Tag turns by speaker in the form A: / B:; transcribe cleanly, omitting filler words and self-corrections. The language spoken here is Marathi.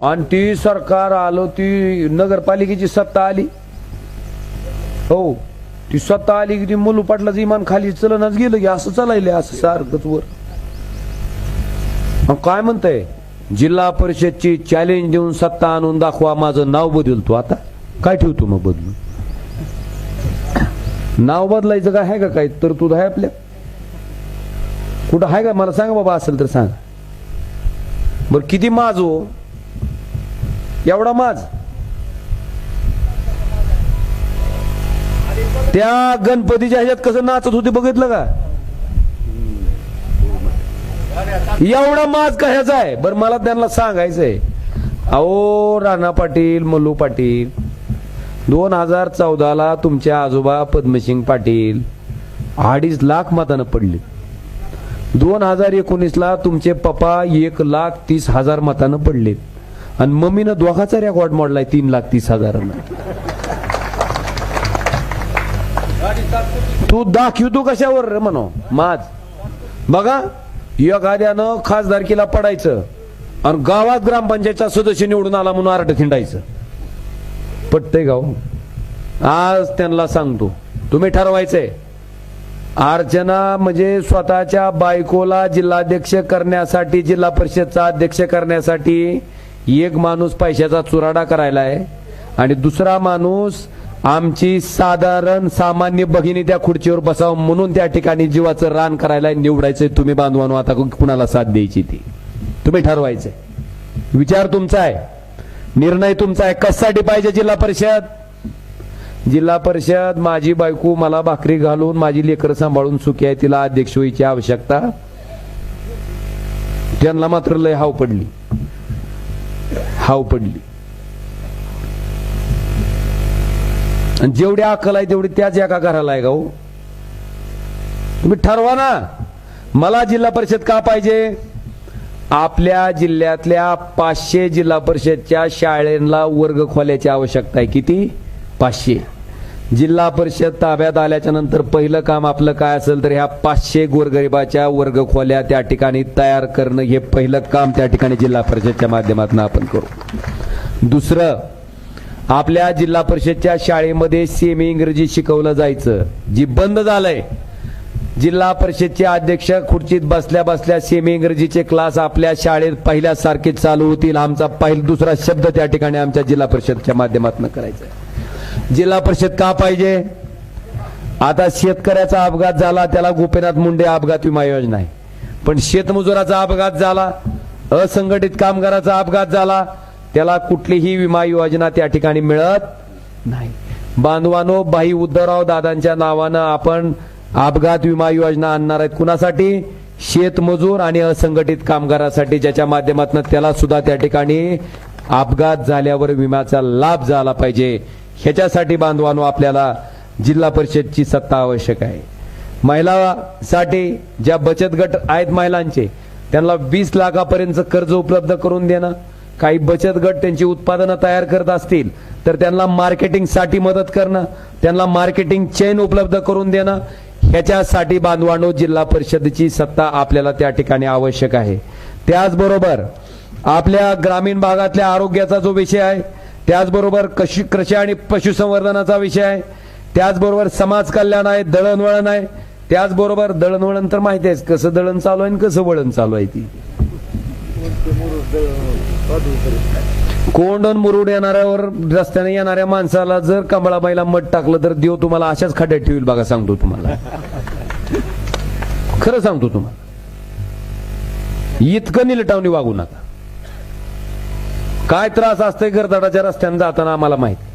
A: आणि ती सरकार आलो, ती नगरपालिकेची सत्ता आली. हो, ती सत्ता आली की ती मुलू पाटलाचं इमान खाली चलनाच गेलं की असं चालायले असं सारखंच वर. काय म्हणताय, जिल्हा परिषदची चॅलेंज देऊन सत्ता आणून दाखवा, माझं नाव बदलतो. आता काय ठेवतो मग बदलून? नाव बदलायचं काय आहे का? काही तरतूद आहे आपल्या कुठं आहे का? मला सांगा बाबा, असेल तर सांगा. बर किती माज हो? एवढा माज. त्या गणपतीच्या ह्याच्यात कसं नाचत होते बघितलं का? एवढा माज कशाचा आहे? बरं मला त्यांना सांगायचंय, अहो राणा पाटील, मल्लू पाटील, 2014ला तुमच्या आजोबा पद्मसिंग पाटील 2.5 लाख मतानं पडले. 2019ला तुमचे पप्पा 1,30,000 मतानं पडले. आणि मम्मीनं दोघाचा रेकॉर्ड मोडलाय 3,30,000. तू दाखवतो कशावर म्हणो माज? बघा, एखाद्यानं खासदारकीला पडायचं आणि गावात ग्रामपंचायतचा सदस्य निवडून आला म्हणून आरड खिंडायचं. पटतंय गाव? आज त्यांना सांगतो, तुम्ही ठरवायचंय. अर्चना म्हणजे स्वतःच्या बायकोला जिल्हाध्यक्ष करण्यासाठी, जिल्हा परिषदचा अध्यक्ष करण्यासाठी एक माणूस पैशाचा चुराडा करायला आहे आणि दुसरा माणूस आमची साधारण सामान्य भगिनी त्या खुर्चीवर बसावं म्हणून त्या ठिकाणी जीवाचं रान करायला निवडायचंय. तुम्ही बांधवानो, आता कुणाला साथ द्यायची ती तुम्ही ठरवायचंय. विचार तुमचा आहे, निर्णय तुमचा आहे. कशासाठी पाहिजे जिल्हा परिषद? जिल्हा परिषद माझी बायको मला भाकरी घालून माझी लेकरं सांभाळून सुखी आहे, तिला अध्यक्ष व्हायची आवश्यकता. त्यांना मात्र लय हाव पडली. आणि जेवढी अक्कल आहे तेवढी त्याच एका घराला आहे. गाऊ तुम्ही ठरवा ना. मला जिल्हा परिषद का पाहिजे? आपल्या जिल्ह्यातल्या 500 जिल्हा परिषदच्या शाळेला वर्ग खोल्याची आवश्यकता आहे. किती? 500. जिल्हा परिषद ताब्यात आल्याच्या नंतर पहिलं काम आपलं काय असेल तर ह्या 500 गोरगरिबाच्या वर्ग खोल्या त्या ठिकाणी तयार करणं, हे पहिलं काम त्या ठिकाणी जिल्हा परिषदच्या माध्यमातून आपण करू. दुसरं, आपल्या जिल्हा परिषदच्या शाळेमध्ये सेमी इंग्रजी शिकवलं जायचं, जी बंद झालंय. जिल्हा परिषदचे अध्यक्ष खुर्चीत बसल्या बसल्या सेमी इंग्रजीचे क्लास आपल्या शाळेत पहिल्यासारखे चालू होतील. आमचा दुसरा शब्द त्या ठिकाणी आमच्या जिल्हा परिषदच्या माध्यमातून करायचा. जिल्हा परिषद का पाहिजे? आता शेतकऱ्याचा अपघात झाला, त्याला गोपीनाथ मुंडे अपघात विमा योजना आहे. पण शेतमजुराचा अपघात झाला, असंघटित कामगाराचा अपघात झाला, त्याला कुठलीही विमा योजना त्या ठिकाणी मिळत नाही. बांधवानो, भाई उद्धवराव दादांच्या नावानं आपण अपघात विमा योजना आणणार आहेत. कुणासाठी? शेतमजूर आणि असंघटित कामगारासाठी, ज्याच्या माध्यमातून त्याला सुद्धा त्या ठिकाणी अपघात झाल्यावर विम्याचा लाभ झाला पाहिजे. ह्याच्यासाठी बांधवानो आपल्याला जिल्हा परिषदची सत्ता आवश्यक आहे. महिलांसाठी ज्या बचत गट आहेत महिलांचे, त्यांना 20 लाखापर्यंत कर्ज उपलब्ध करून देणं. काही बचत गट त्यांची उत्पादनं तयार करत असतील तर त्यांना मार्केटिंगसाठी मदत करणं, त्यांना मार्केटिंग चेन उपलब्ध करून देणं. ह्याच्यासाठी बांधवांनो जिल्हा परिषदेची सत्ता आपल्याला त्या ठिकाणी आवश्यक आहे. त्याचबरोबर आपल्या ग्रामीण भागातल्या आरोग्याचा जो विषय आहे, त्याचबरोबर कृषी आणि पशुसंवर्धनाचा विषय आहे, त्याचबरोबर समाज कल्याण आहे, दळणवळण आहे. त्याचबरोबर दळणवळण तर माहिती आहे कसं दळण चालू आहे आणि कसं वळण चालू आहे. ती कोंडून मुरुड येणाऱ्यावर रस्त्याने येणाऱ्या माणसाला जर कमळाबाईला मध टाकलं तर देव तुम्हाला अशाच खड्ड्यात ठेवील. बघा सांगतो तुम्हाला, खरं सांगतो तुम्हाला, इतकं निलटावणी वागू नका. काय त्रास असतंय गरदाडाच्या रस्त्याने जाताना आम्हाला माहिती.